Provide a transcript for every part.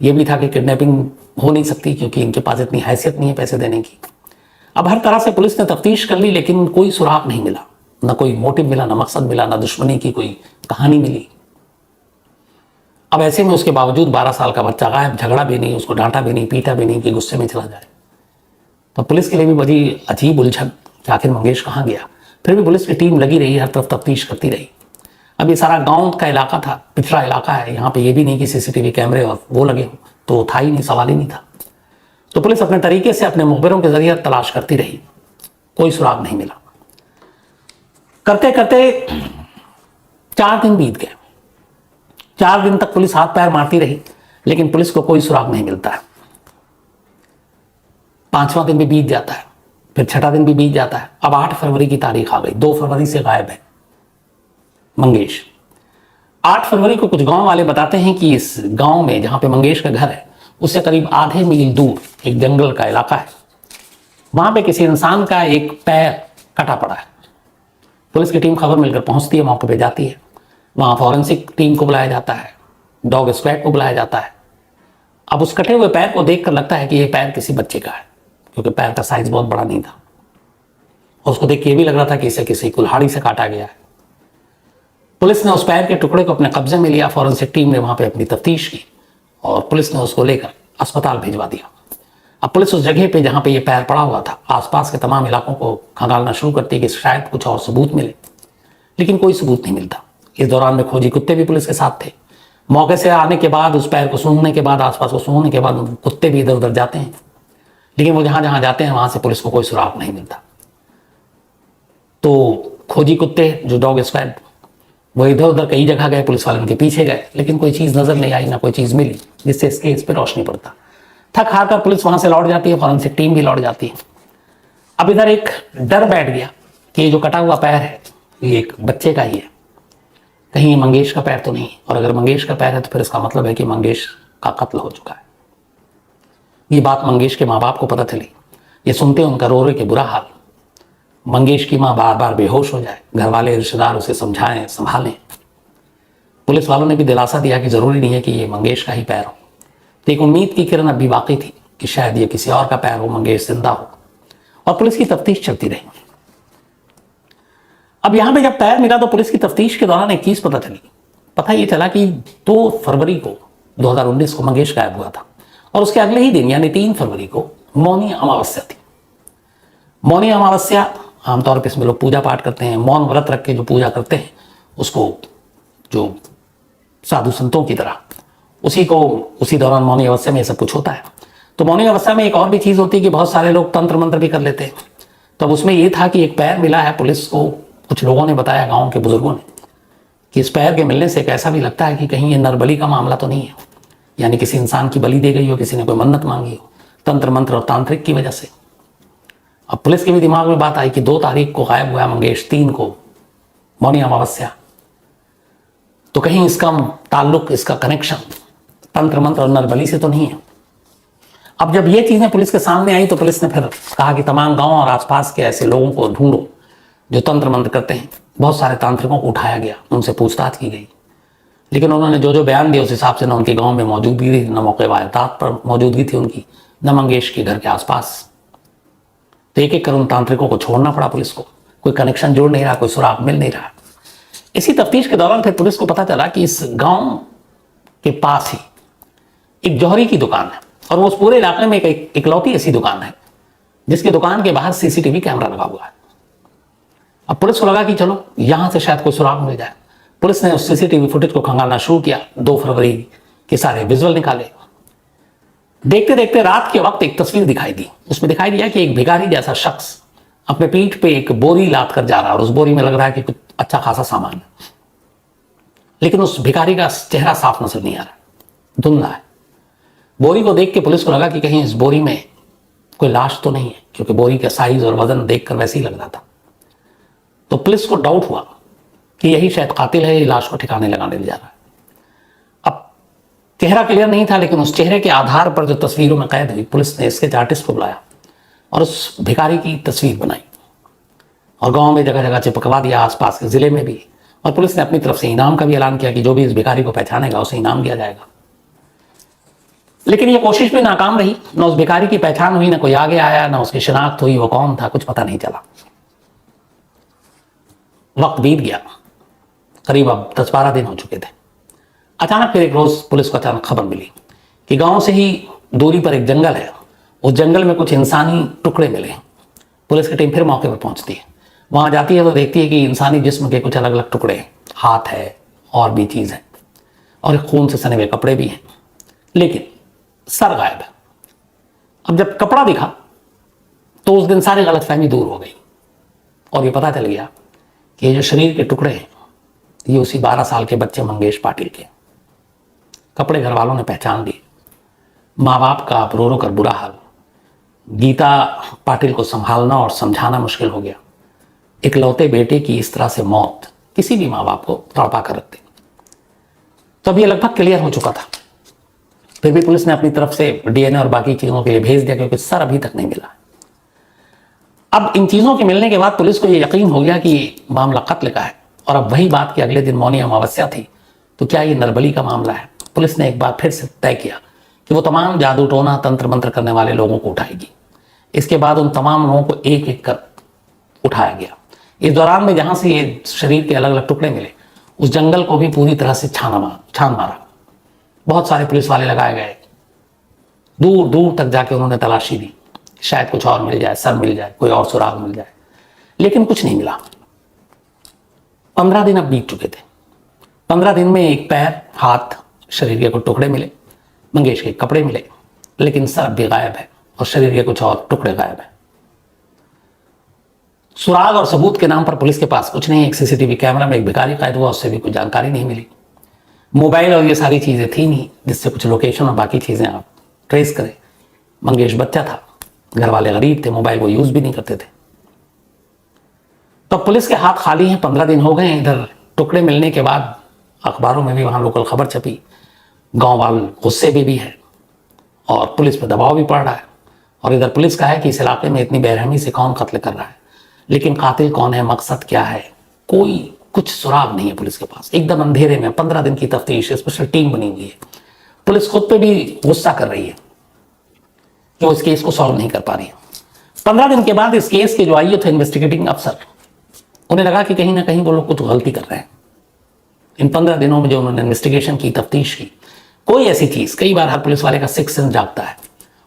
ये भी था कि किडनैपिंग हो नहीं सकती क्योंकि इनके पास इतनी हैसियत नहीं है पैसे देने की। अब हर तरह से पुलिस ने तफ्तीश कर ली लेकिन कोई सुराग नहीं मिला, ना कोई मोटिव मिला, ना मकसद मिला, ना दुश्मनी की कोई कहानी मिली। अब ऐसे में उसके बावजूद 12 साल का बच्चा गायब, झगड़ा भी नहीं, उसको डांटा भी नहीं, पीटा भी नहीं कि गुस्से में चला जाए। तो पुलिस के लिए भी बड़ी अजीब उलझन कि आखिर मंगेश कहाँ गया। फिर भी पुलिस की टीम लगी रही, हर तरफ तफ्तीश करती रही। अब ये सारा गांव का इलाका था, पिछड़ा इलाका है, यहाँ पे ये भी नहीं कि सीसीटीवी कैमरे और वो लगे हो, तो था ही नहीं, सवाल ही नहीं था। तो पुलिस अपने तरीके से अपने मुखबिरों के जरिए तलाश करती रही, कोई सुराग नहीं मिला। करते करते 4 दिन बीत गए। 4 दिन तक पुलिस हाथ पैर मारती रही लेकिन पुलिस को कोई सुराग नहीं मिलता है। 5वां दिन भी बीत जाता है, फिर 6ठा दिन भी बीत जाता है। अब 8 फरवरी की तारीख आ गई, 2 फरवरी से गायब है मंगेश। 8 फरवरी को कुछ गांव वाले बताते हैं कि इस गांव में जहां पे मंगेश का घर है उससे करीब आधे मील दूर एक जंगल का इलाका है, वहां पे किसी इंसान का एक पैर कटा पड़ा है। पुलिस की टीम खबर मिलकर पहुंचती है, मौके पे जाती है। वहां फॉरेंसिक टीम को बुलाया जाता है, डॉग स्क्वाड को बुलाया जाता है। अब उस कटे हुए पैर को देखकर लगता है कि ये पैर किसी बच्चे का है क्योंकि पैर का साइज बहुत बड़ा नहीं था। और उसको देख के ये भी लग रहा था कि इसे किसी कुल्हाड़ी से काटा गया है। पुलिस ने उस पैर के टुकड़े को अपने कब्जे में लिया, फॉरेंसिक टीम ने वहां पे अपनी तफ्तीश की और पुलिस ने उसको लेकर अस्पताल भिजवा दिया। अब पुलिस उस जगह पे जहां पे ये पैर पड़ा हुआ था आसपास के तमाम इलाकों को खंगालना शुरू करती है कि शायद कुछ और सबूत मिले, लेकिन कोई सबूत नहीं मिलता। इस दौरान में खोजी कुत्ते भी पुलिस के साथ थे। मौके से आने के बाद, उस पैर को सूंघने के बाद, आसपास को सूंघने के बाद कुत्ते भी इधर उधर जाते हैं, लेकिन वो जहां जहां जाते हैं वहां से पुलिस को कोई सुराग नहीं मिलता। तो खोजी कुत्ते जो डॉग स्क्वाड वो इधर उधर कई जगह गए, पुलिस वाले उनके पीछे गए, लेकिन कोई चीज नजर नहीं आई, ना कोई चीज मिली जिससे इस केस पर रोशनी पड़ता। थक हार कर पुलिस वहां से लौट जाती है, फॉरेंसिक टीम भी लौट जाती है। अब इधर एक डर बैठ गया कि ये जो कटा हुआ पैर है ये एक बच्चे का ही है, कहीं ये मंगेश का पैर तो नहीं, और अगर मंगेश का पैर है तो फिर इसका मतलब है कि मंगेश का कत्ल हो चुका है। ये बात मंगेश के माँ बाप को पता चली। ये सुनते उनका रो रो के बुरा हाल। मंगेश की माँ बार बार बेहोश हो जाए, घर वाले रिश्तेदार उसे समझाएं, संभालें। पुलिस वालों ने भी दिलासा दिया कि जरूरी नहीं है कि ये मंगेश का ही पैर हो। तो एक उम्मीद की किरण अब भी बाकी थी कि शायद ये किसी और का पैर हो, मंगेश जिंदा हो, और पुलिस की तफ्तीश चलती रही। अब यहां पे जब पैर मिला तो पुलिस की तफ्तीश के दौरान एक चीज पता चली। पता ये चला कि 2 फरवरी को 2019 को मंगेश गायब हुआ था और उसके अगले ही दिन यानी 3 फरवरी को मौनी अमावस्या थी। मौनी अमावस्या आमतौर पर इसमें लोग पूजा पाठ करते हैं, मौन व्रत रख के जो पूजा करते हैं उसको, जो साधु संतों की तरह, उसी दौरान मौनी अवस्था में ये सब कुछ होता है। तो मौनी अवस्था में एक और भी चीज होती है कि बहुत सारे लोग तंत्र मंत्र भी कर लेते हैं। तब उसमें ये था कि एक पैर मिला है पुलिस को, कुछ लोगों ने बताया, गांव के बुजुर्गों ने, कि इस पैर के मिलने से एक ऐसा भी लगता है कि कहीं ये नरबली का मामला तो नहीं है, यानी किसी इंसान की बलि दे गई हो, किसी ने कोई मन्नत मांगी हो तंत्र मंत्र और तांत्रिक की वजह से। अब पुलिस के भी दिमाग में बात आई कि 2 तारीख को गायब हुआ मंगेश, 3 को मौनी अमावस्या, तो कहीं इसका ताल्लुक, इसका कनेक्शन तंत्र मंत्र और नरबली से तो नहीं है। अब जब ये चीजें पुलिस के सामने आई तो पुलिस ने फिर कहा कि तमाम गांव और आसपास के ऐसे लोगों को ढूंढो जो तंत्र मंत्र करते हैं। बहुत सारे तांत्रिकों को उठाया गया, उनसे पूछताछ की गई, लेकिन उन्होंने जो जो बयान दिए उस हिसाब से न उनके गांव में मौजूदगी थी, न मौके वारदात पर मौजूदगी थी उनकी, न मंगेश के घर के आसपास। तो एक एक कर उन तांत्रिकों को छोड़ना पड़ा पुलिस को। कोई कनेक्शन जोड़ नहीं रहा, कोई सुराग मिल नहीं रहा। इसी तफ्तीश के दौरान फिर पुलिस को पता चला कि इस गांव के पास ही एक जौहरी की दुकान है और वो उस पूरे इलाके में एक इकलौती ऐसी दुकान है जिसकी दुकान के बाहर सीसीटीवी कैमरा लगा हुआ है। अब पुलिस को लगा कि चलो यहां से शायद कोई सुराग मिल जाए। पुलिस ने उस सीसीटीवी फुटेज को खंगालना शुरू किया, 2 फरवरी के सारे विजुअल निकाले। देखते देखते रात के वक्त एक तस्वीर दिखाई दी। उसमें दिखाई दिया कि एक भिखारी जैसा शख्स अपने पीठ पे एक बोरी लाद कर जा रहा है और उस बोरी में लग रहा है कि कुछ अच्छा खासा सामान है, लेकिन उस भिखारी का चेहरा साफ नजर नहीं आ रहा, धुंधला है। बोरी को देख के पुलिस को लगा कि कहीं इस बोरी में कोई लाश तो नहीं है, क्योंकि बोरी का साइज और वजन देखकर वैसे ही लग रहा था। तो पुलिस को डाउट हुआ कि यही शायद कातिल है, ये लाश को ठिकाने लगाने ले जा रहा है। अब चेहरा क्लियर नहीं था, लेकिन उस चेहरे के आधार पर जो तस्वीरों में कैद हुई, पुलिस ने स्केच आर्टिस्ट को बुलाया और उस भिखारी की तस्वीर बनाई और गांव में जगह जगह चिपकवा दिया, आसपास के जिले में भी। और पुलिस ने अपनी तरफ से इनाम का भी ऐलान किया कि जो भी इस भिखारी को पहचानेगा उसे इनाम दिया जाएगा। लेकिन ये कोशिश भी नाकाम रही। न उस भिखारी की पहचान हुई, न कोई आगे आया, न उसकी शिनाख्त हुई, वो कौन था कुछ पता नहीं चला। वक्त बीत गया, करीब अब 10-12 दिन हो चुके थे। अचानक फिर एक रोज पुलिस को अचानक खबर मिली कि गांव से ही दूरी पर एक जंगल है, उस जंगल में कुछ इंसानी टुकड़े मिले। पुलिस की टीम फिर मौके पर पहुंचती है, वहां जाती है तो देखती है कि इंसानी जिस्म के कुछ अलग अलग टुकड़े हैं, हाथ है और भी चीज है, और खून से सने हुए कपड़े भी हैं, लेकिन सर गायब है। अब जब कपड़ा दिखा तो उस दिन सारी गलतफहमी दूर हो गई और ये पता चल गया कि ये जो शरीर के टुकड़े हैं ये उसी 12 साल के बच्चे मंगेश पाटिल के। कपड़े घर वालों ने पहचान लिए, माँ बाप का रो रो कर बुरा हाल, गीता पाटिल को संभालना और समझाना मुश्किल हो गया। इकलौते बेटे की इस तरह से मौत किसी भी माँ बाप को तड़पा कर रखती। तो अब ये लगभग क्लियर हो चुका था, फिर भी पुलिस ने अपनी तरफ से डीएनए और बाकी चीजों के लिए भेज दिया, क्योंकि सर अभी तक नहीं मिला। अब इन चीजों के मिलने के बाद पुलिस को ये यकीन हो गया कि मामला कत्ल का है। और अब वही बात कि अगले दिन मौनी अमावस्या थी, तो क्या ये नरबली का मामला है। पुलिस ने एक बार फिर से तय किया कि वो तमाम जादू टोना तंत्र मंत्र करने वाले लोगों को उठाएगी। इसके बाद उन तमाम लोगों को एक एक कर उठाया गया। इस दौरान में जहां से ये शरीर के अलग अलग टुकड़े मिले, उस जंगल को भी पूरी तरह से छान मारा। बहुत सारे पुलिस वाले लगाए गए, दूर दूर तक जाके उन्होंने तलाशी दी, शायद कुछ और मिल जाए, सर मिल जाए, कोई और सुराग मिल जाए, लेकिन कुछ नहीं मिला। 15 दिन अब बीत चुके थे। 15 दिन में एक पैर, हाथ, शरीर के कुछ टुकड़े मिले, मंगेश के कपड़े मिले, लेकिन सर भी गायब है और शरीर के कुछ और टुकड़े गायब है। सुराग और सबूत के नाम पर पुलिस के पास कुछ नहीं। एक सीसीटीवी कैमरा में एक भिखारी कैद हुआ, उससे भी कोई जानकारी नहीं मिली। मोबाइल और ये सारी चीजें थी नहीं जिससे कुछ लोकेशन और बाकी चीजें आप ट्रेस करें। मंगेश बच्चा था, घर वाले गरीब थे, मोबाइल को यूज भी नहीं करते थे। तो पुलिस के हाथ खाली हैं, 15 दिन हो गए। इधर टुकड़े मिलने के बाद अखबारों में भी वहां लोकल खबर छपी, गांव वाले गुस्से में भी है और पुलिस पर दबाव भी पड़ रहा है। और इधर पुलिस का है कि इस इलाके में इतनी बेरहमी से कौन कत्ल कर रहा है, लेकिन कातिल कौन है, मकसद क्या है, कोई कुछ सुराग नहीं है पुलिस के पास। एकदम अंधेरे में 15 दिन की तफ्तीश, स्पेशल टीम बनी हुई है। पुलिस खुद पे भी गुस्सा कर रही है कि वो इस केस को सॉल्व नहीं कर पा रही है। 15 दिन के बाद इस केस के जो आईओ थे, इन्वेस्टिगेटिंग अफसर, उन्हें लगा कि कहीं ना कहीं वो लोग कुछ गलती कर रहे हैं। इन 15 दिनों में जो उन्होंने इन्वेस्टिगेशन की, तफ्तीश की, कोई ऐसी चीज, कई बार हर पुलिस वाले का सिक्स सेंस जागता है,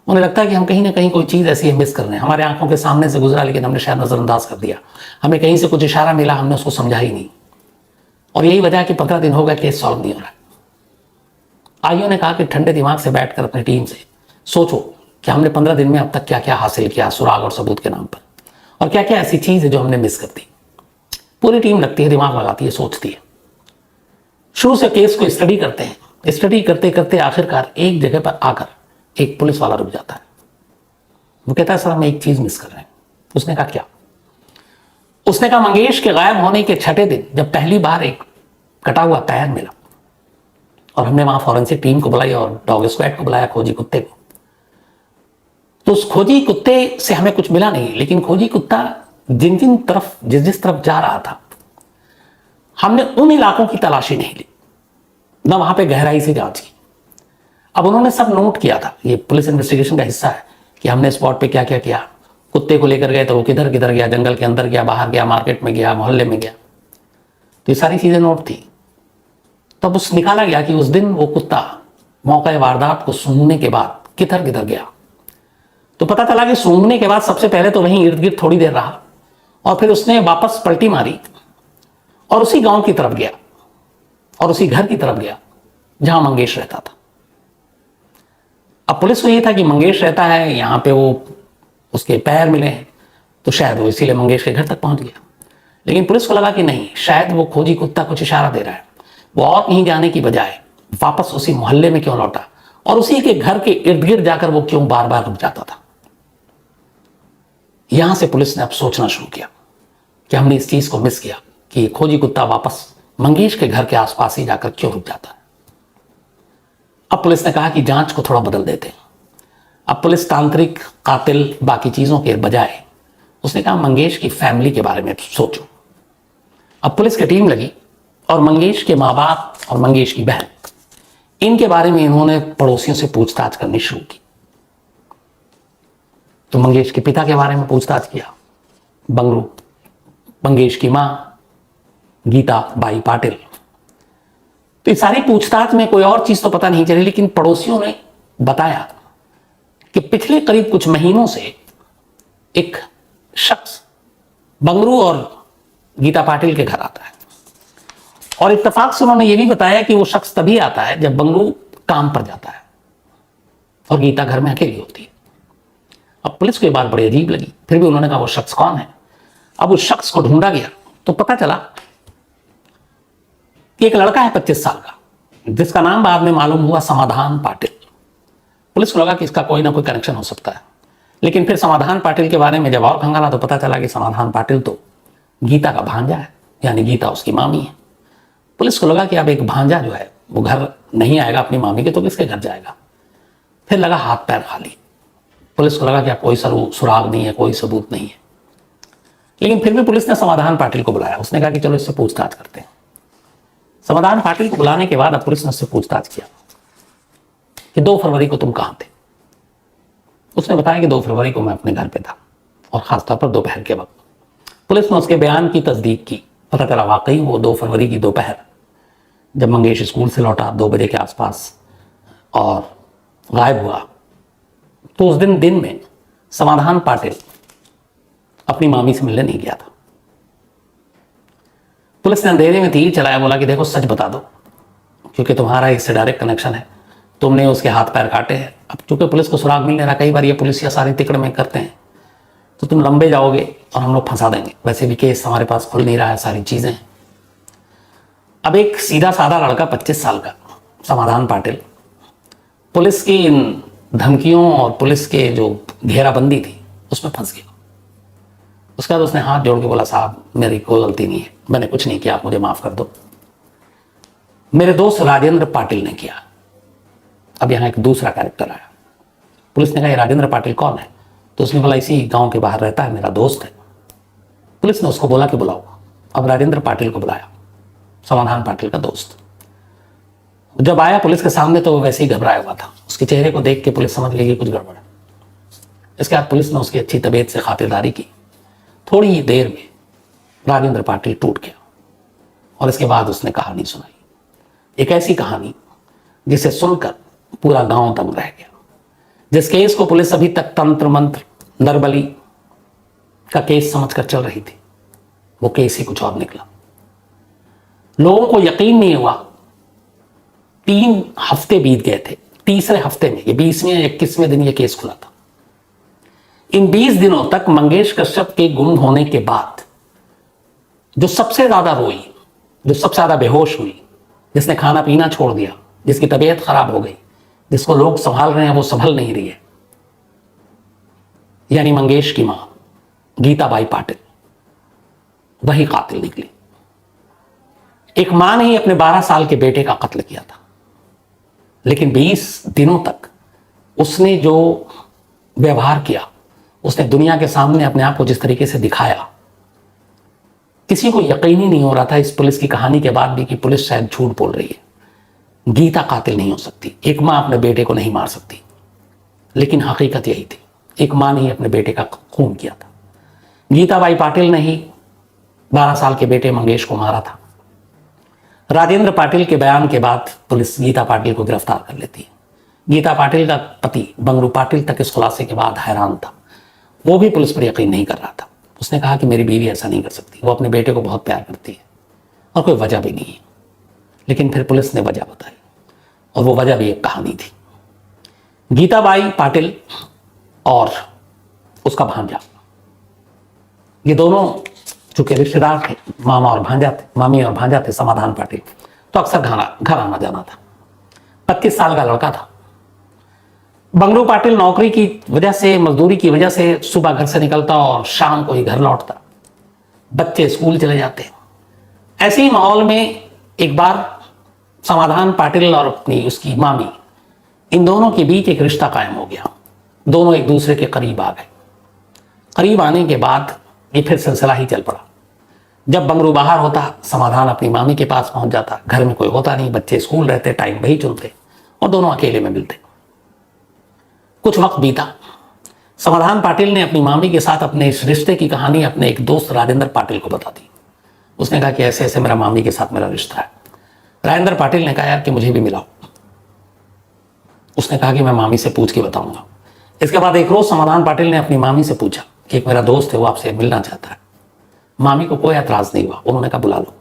उन्हें लगता है कि हम कहीं ना कहीं कोई चीज ऐसी मिस कर रहे हैं, हमारे आंखों के सामने से गुजरा लेकिन हमने शायद नजरअंदाज कर दिया, हमें कहीं से कुछ इशारा मिला, हमने उसको समझा ही नहीं। और यही वजह है कि 15 दिन हो गए, केस सॉल्व नहीं हो रहा है। आईओ ने कहा कि ठंडे दिमाग से बैठकर अपनी टीम से सोचो कि हमने 15 दिन में अब तक क्या क्या हासिल किया सुराग और सबूत के नाम पर, और क्या क्या ऐसी चीज है जो हमने मिस कर दी। पूरी टीम लगती है, दिमाग लगाती है, सोचती है, शुरू से केस को स्टडी करते हैं। स्टडी करते करते आखिरकार एक जगह पर आकर एक पुलिस वाला रुक जाता है। वो कहता है, सर हम एक चीज मिस कर रहे हैं। उसने कहा, क्या? उसने कहा, मंगेश के गायब होने के 6ठे दिन जब पहली बार एक कटा हुआ पैर मिला और हमने वहां फॉरेंसिक टीम को बुलाई और डॉग स्क्वाड को बुलाया, खोजी कुत्ते को, तो उस खोजी कुत्ते से हमें कुछ मिला नहीं, लेकिन खोजी कुत्ता जिन जिन तरफ जिस तरफ जा रहा था, हमने उन इलाकों की तलाशी नहीं ली, न वहां पे गहराई से जांच की। अब उन्होंने सब नोट किया था, ये पुलिस इन्वेस्टिगेशन का हिस्सा है कि हमने स्पॉट पे क्या क्या किया। कुत्ते को लेकर गए तो वो किधर किधर गया, जंगल के अंदर गया, बाहर गया, मार्केट में गया, मोहल्ले में गया, तो ये सारी चीजें नोट थी। तब उस निकाला गया कि उस दिन वो कुत्ता मौका वारदात को सूंघने के बाद किधर किधर गया। तो पता चला कि सूंघने के बाद सबसे पहले तो वहीं इर्द गिर्द थोड़ी देर रहा और फिर उसने वापस पलटी मारी और उसी गांव की तरफ गया और उसी घर की तरफ गया जहां मंगेश रहता था। अब पुलिस को यह था कि मंगेश रहता है यहां पे, वो उसके पैर मिले हैं तो शायद वो इसीलिए मंगेश के घर तक पहुंच गया। लेकिन पुलिस को लगा कि नहीं, शायद वो खोजी कुत्ता कुछ इशारा दे रहा है, वो और कहीं जाने की बजाय वापस उसी मोहल्ले में क्यों लौटा और उसी के घर के इर्द गिर्द जाकर वो क्यों बार बार रुक जाता था। यहां से पुलिस ने अब सोचना शुरू किया कि हमने इस चीज को मिस किया कि ये खोजी कुत्ता वापस मंगेश के घर के आसपास ही जाकर क्यों रुक जाता है। अब पुलिस ने कहा कि जांच को थोड़ा बदल देते हैं। अब पुलिस तांत्रिक, कातिल, बाकी चीजों के बजाय उसने कहा मंगेश की फैमिली के बारे में सोचो। अब पुलिस की टीम लगी और मंगेश के माँ बाप और मंगेश की बहन, इनके बारे में इन्होंने पड़ोसियों से पूछताछ करनी शुरू की। तो मंगेश के पिता के बारे में पूछताछ किया, बंगरू, मंगेश की मां गीता बाई पाटिल। तो इस सारी पूछताछ में कोई और चीज तो पता नहीं चली, लेकिन पड़ोसियों ने बताया कि पिछले करीब कुछ महीनों से एक शख्स बंगरू और गीता पाटिल के घर आता है, और इत्तेफाक से उन्होंने ये भी बताया कि वो शख्स तभी आता है जब बंगरू काम पर जाता है और गीता घर में अकेली होती है। अब पुलिस को ये बात बड़ी अजीब लगी, फिर भी उन्होंने कहा वो शख्स कौन है। अब उस शख्स को ढूंढा गया तो पता चला कि एक लड़का है 25 साल का, जिसका नाम बाद में मालूम हुआ समाधान पाटिल। पुलिस को लगा कि इसका कोई ना कोई कनेक्शन हो सकता है, लेकिन फिर समाधान पाटिल के बारे में जब और खंगाला तो पता चला कि समाधान पाटिल तो गीता का भांजा है, यानी गीता उसकी मामी है। पुलिस को लगा कि अब एक भांजा जो है वो घर नहीं आएगा अपनी मामी के, तो किसके घर जाएगा। फिर लगा हाथ पैर खाली। पुलिस को लगा कि अब कोई सुराग नहीं है, कोई सबूत नहीं है, लेकिन फिर भी पुलिस ने समाधान पाटिल को बुलाया। उसने कहा कि चलो इससे पूछताछ करते हैं। समाधान पाटिल को बुलाने के बाद अब पुलिस ने उससे पूछताछ किया कि 2 फरवरी को तुम कहां थे। उसने बताया कि 2 फरवरी को मैं अपने घर पे था, और खासतौर पर दोपहर के वक्त। पुलिस ने उसके बयान की तस्दीक की, पता चला वाकई वो 2 फरवरी की दोपहर जब मंगेश स्कूल से लौटा 2 बजे के आसपास और गायब हुआ, तो उस दिन में समाधान पाटिल अपनी मामी से मिलने नहीं गया था। पुलिस ने अंधेरे में तीर चलाया, बोला कि देखो सच बता दो, क्योंकि तुम्हारा इससे डायरेक्ट कनेक्शन है, तुमने उसके हाथ पैर काटे हैं। अब चूंकि पुलिस को सुराग मिल नहीं रहा, कई बार ये पुलिस या सारी तिकड़ में करते हैं, तो तुम लंबे जाओगे और हम लोग फंसा देंगे। वैसे भी केस हमारे पास खुल नहीं रहा है, सारी चीजें। अब एक सीधा साधा लड़का 25 साल का समाधान पाटिल पुलिस की इन धमकियों और पुलिस के जो घेराबंदी थी उसमें फंस गया। उसके बाद उसने हाथ जोड़ के बोला, साहब मेरी कोई गलती नहीं है, मैंने कुछ नहीं किया, आप मुझे माफ कर दो, मेरे दोस्त राजेंद्र पाटिल ने किया। अब यहाँ एक दूसरा कैरेक्टर आया। पुलिस ने कहा राजेंद्र पाटिल कौन है, तो उसने बोला इसी गांव के बाहर रहता है, मेरा दोस्त है। पुलिस ने उसको बोला कि बुलाओ। अब राजेंद्र पाटिल को बुलाया, समाधान पाटिल का दोस्त। जब आया पुलिस के सामने तो वो वैसे ही घबराया हुआ था। उसके चेहरे को देख के पुलिस समझ गई कि कुछ गड़बड़ है। इसके बाद पुलिस ने उसकी अच्छी तबीयत से खातिरदारी की। थोड़ी ही देर में राजेंद्र पाटिल टूट गया, और इसके बाद उसने कहानी सुनाई, एक ऐसी कहानी जिसे सुनकर पूरा गांव दंग रह गया। जिस केस को पुलिस अभी तक तंत्र मंत्र नरबली का केस समझकर चल रही थी, वो केस ही कुछ और निकला। लोगों को यकीन नहीं हुआ। 3 हफ्ते बीत गए थे, तीसरे हफ्ते में, ये 20वें या 21वें दिन ये केस खुला था। इन 20 दिनों तक मंगेश कश्यप के गुम होने के बाद जो सबसे ज्यादा रोई, जो सबसे ज्यादा बेहोश हुई, जिसने खाना पीना छोड़ दिया, जिसकी तबीयत खराब हो गई, जिसको लोग संभाल रहे हैं वो संभल नहीं रही है, यानी मंगेश की मां गीता बाई पाटिल, वही कातिल निकली। एक मां ने ही अपने 12 साल के बेटे का कत्ल किया था, लेकिन 20 दिनों तक उसने जो व्यवहार किया, उसने दुनिया के सामने अपने आप को जिस तरीके से दिखाया, किसी को यकीन ही नहीं हो रहा था इस पुलिस की कहानी के बाद भी कि पुलिस शायद झूठ बोल रही है। गीता कातिल नहीं हो सकती, एक मां अपने बेटे को नहीं मार सकती, लेकिन हकीकत यही थी, एक मां ने ही अपने बेटे का खून किया था। गीता बाई पाटिल ने ही 12 साल के बेटे मंगेश को मारा था। राजेंद्र पाटिल के बयान के बाद पुलिस गीता पाटिल को गिरफ्तार कर लेती है। गीता पाटिल का पति बंगरू पाटिल तक इस खुलासे के बाद हैरान था। वो भी पुलिस पर यकीन नहीं कर रहा था। उसने कहा कि मेरी बीवी ऐसा नहीं कर सकती, वो अपने बेटे को बहुत प्यार करती है और कोई वजह भी नहीं है। लेकिन फिर पुलिस ने वजह बताई, और वो वजह भी एक कहानी थी। गीता बाई पाटिल और उसका भांजा, ये दोनों चूंकि रिश्तेदार थे, मामा और भांजा थे, मामी और भांजा थे समाधान पाटिल, तो अक्सर घर आना जाना था। 25 साल का लड़का था। बंगरू पाटिल नौकरी की वजह से, मजदूरी की वजह से सुबह घर से निकलता और शाम को ही घर लौटता। बच्चे स्कूल चले जाते। ऐसे ही माहौल में एक बार समाधान पाटिल और अपनी उसकी मामी, इन दोनों के बीच एक रिश्ता कायम हो गया। दोनों एक दूसरे के करीब आ गए। करीब आने के बाद ये फिर सिलसिला ही चल पड़ा। जब बंगरू बाहर होता, समाधान अपनी मामी के पास पहुंच जाता। घर में कोई होता नहीं, बच्चे स्कूल रहते, टाइम वही चुनते। और दोनों अकेले में मिलते। कुछ वक्त बीता, समाधान पाटिल ने अपनी मामी के साथ अपने इस रिश्ते की कहानी अपने एक दोस्त राजेंद्र पाटिल को बता दी। उसने कहा कि ऐसे ऐसे मेरा मामी के साथ मेरा रिश्ता है। राजेंद्र पाटिल ने कहा यार कि मुझे भी मिलाओ। उसने कहा कि मैं मामी से पूछ के बताऊंगा। इसके बाद एक रोज समाधान पाटिल ने अपनी मामी से पूछा कि एक मेरा दोस्त है, वो आपसे मिलना चाहता है। मामी को कोई एतराज नहीं हुआ, उन्होंने कहा बुला लो।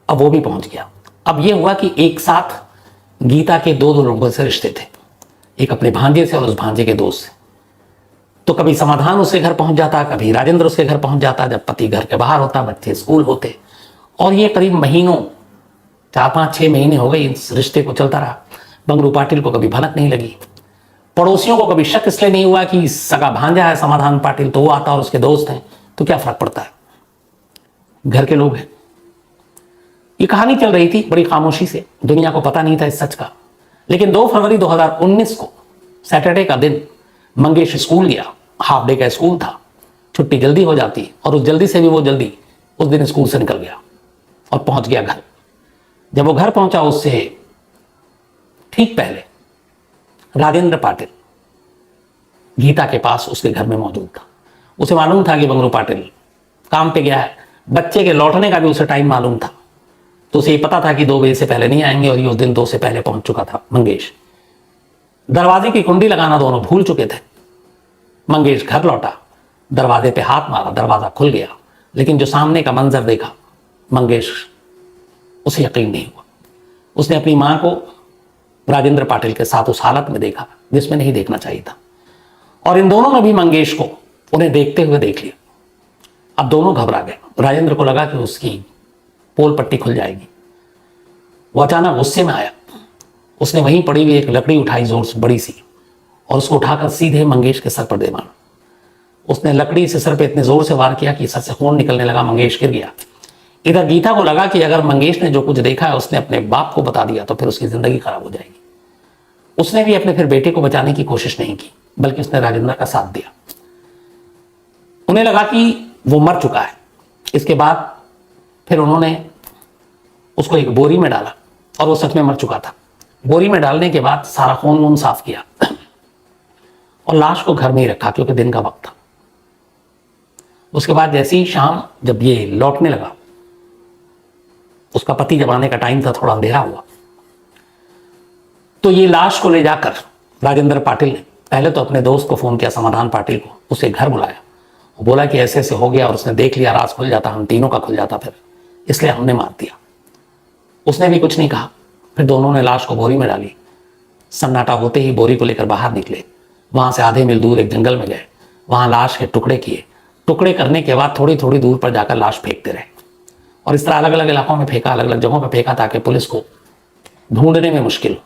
अब वो भी पहुंच गया। अब ये हुआ कि एक साथ गीता के दो लोगों से रिश्ते थे, एक अपने भांजे से और उस भांजे के दोस्त से। तो कभी समाधान उसके घर पहुंच जाता, कभी राजेंद्र उसके घर पहुंच जाता, जब पति घर के बाहर होता, बच्चे स्कूल होते। और ये करीब महीनों, 4-5-6 महीने हो गए इस रिश्ते को चलता रहा। बंगरू पाटिल को कभी भनक नहीं लगी। पड़ोसियों को कभी शक इसलिए नहीं हुआ कि सगा भांजा है समाधान पाटिल, तो वो आता और उसके दोस्त हैं तो क्या फर्क पड़ता है, घर के लोग हैं। ये कहानी चल रही थी बड़ी खामोशी से, दुनिया को पता नहीं था इस सच का। लेकिन 2 फरवरी 2019 को सैटरडे का दिन मंगेश स्कूल गया। हाफ डे का स्कूल था, छुट्टी जल्दी हो जाती और उस जल्दी से भी वो जल्दी उस दिन स्कूल से निकल गया और पहुंच गया घर। जब वो घर पहुंचा उससे ठीक पहले राजेंद्र पाटिल गीता के पास उसके घर में मौजूद था। उसे मालूम था कि बंगरू पाटिल काम पे गया है, बच्चे के लौटने का भी उसे टाइम मालूम था। तो उसे पता था कि 2 बजे से पहले नहीं आएंगे और ये उस दिन 2 से पहले पहुंच चुका था मंगेश। दरवाजे की कुंडी लगाना दोनों भूल चुके थे। मंगेश घर लौटा, दरवाजे पे हाथ मारा, दरवाजा खुल गया। लेकिन जो सामने का मंजर देखा, मंगेश उसे यकीन नहीं हुआ। उसने अपनी मां को राजेंद्र पाटिल के साथ उस हालत में देखा जिसमें नहीं देखना चाहिए था। और इन दोनों ने भी मंगेश को उन्हें देखते हुए देख लिया। अब दोनों घबरा गए। राजेंद्र को लगा कि उसकी पोल पट्टी खुल जाएगी। वो अचानक गुस्से में आया। उसने वहीं पड़ी हुई एक लकड़ी उठाई जोर से, बड़ी सी, और उसको उठाकर सीधे मंगेश के सर पर दे मारा। उसने लकड़ी से सर पे इतने जोर से वार किया कि सर से खून निकलने लगा। मंगेश गिर गया। इधर गीता को लगा कि अगर मंगेश ने जो कुछ देखा है उसने अपने बाप को बता दिया तो फिर उसकी जिंदगी खराब हो जाएगी। उसने भी अपने फिर बेटे को बचाने की कोशिश नहीं की, बल्कि उसने राजेंद्र का साथ दिया। उन्हें लगा कि वो मर चुका है। इसके बाद फिर उन्होंने उसको एक बोरी में डाला और वो सच में मर चुका था। बोरी में डालने के बाद सारा खून वून साफ किया और लाश को घर में ही रखा क्योंकि दिन का वक्त था। उसके बाद जैसे ही शाम जब ये लौटने लगा, उसका पति जब आने का टाइम था, थोड़ा अंधेरा हुआ, तो ये लाश को ले जाकर राजेंद्र पाटिल ने पहले तो अपने दोस्त को फोन किया, समाधान पाटिल को, उसे घर बुलाया। बोला कि ऐसे ऐसे हो गया और उसने देख लिया, राज खुल जाता, हम तीनों का खुल जाता, फिर इसलिए हमने मार दिया। उसने भी कुछ नहीं कहा। फिर दोनों ने लाश को बोरी में डाली। सन्नाटा होते ही बोरी को लेकर बाहर निकले। वहां से आधे मील दूर एक जंगल में गए। वहां लाश के टुकड़े किए। टुकड़े करने के बाद थोड़ी थोड़ी दूर पर जाकर लाश फेंकते रहे और इस तरह अलग अलग इलाकों में फेंका, अलग अलग जगहों पर फेंका ताकि पुलिस को ढूंढने में मुश्किल हो।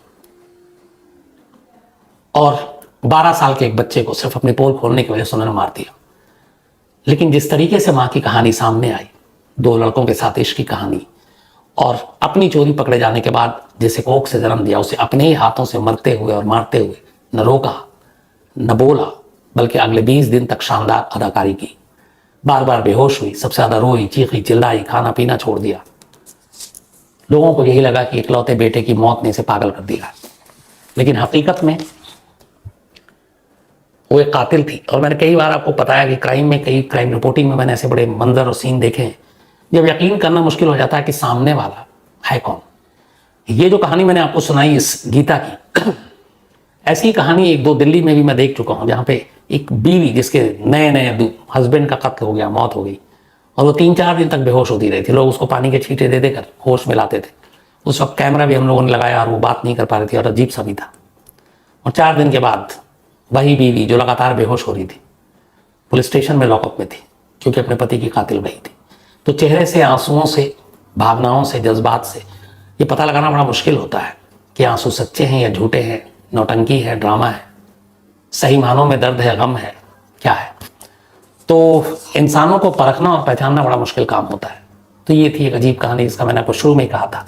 और 12 साल के एक बच्चे को सिर्फ अपनी पोल खोलने की वजह से उन्होंने मार दिया। लेकिन जिस तरीके से मां की कहानी सामने आई, 2 लड़कों के साथ इश्क की कहानी, और अपनी चोरी पकड़े जाने के बाद जिसे कोख से जन्म दिया उसे अपने ही हाथों से मरते हुए और मारते हुए न रोका न बोला, बल्कि अगले 20 दिन तक शानदार अदाकारी की। बार बार बेहोश हुई, सबसे ज्यादा रोई, चीखी, चिल्लाई, खाना पीना छोड़ दिया। लोगों को यही लगा कि इकलौते बेटे की मौत ने इसे पागल कर दिया, लेकिन हकीकत में वो एक कातिल थी। और मैंने कई बार आपको बताया कि क्राइम में, कई क्राइम रिपोर्टिंग में मैंने ऐसे बड़े मंजर और सीन देखे हैं जब यकीन करना मुश्किल हो जाता है कि सामने वाला है कौन। ये जो कहानी मैंने आपको सुनाई इस गीता की, ऐसी कहानी 1-2 दिल्ली में भी मैं देख चुका हूं, जहां पे एक बीवी जिसके नए नए हस्बैंड का कत्ल हो गया, मौत हो गई, और वो 3-4 दिन तक बेहोश होती रही थी। लोग उसको पानी के छींटे दे देकर होश में लाते थे। उस वक्त कैमरा भी हम लोगों ने लगाया और वो बात नहीं कर पा रही थी और अजीब सा भी था। और 4 दिन के बाद वही बीवी जो लगातार बेहोश हो रही थी पुलिस स्टेशन में लॉकअप में थी, क्योंकि अपने पति की कातिल वही थी। तो चेहरे से, आंसुओं से, भावनाओं से, जज्बात से ये पता लगाना बड़ा मुश्किल होता है कि आंसू सच्चे हैं या झूठे हैं, नौटंकी है, ड्रामा है, सही मानों में दर्द है, गम है, क्या है। तो इंसानों को परखना और पहचानना बड़ा मुश्किल काम होता है। तो ये थी एक अजीब कहानी जिसका मैंने आपको शुरू में ही कहा था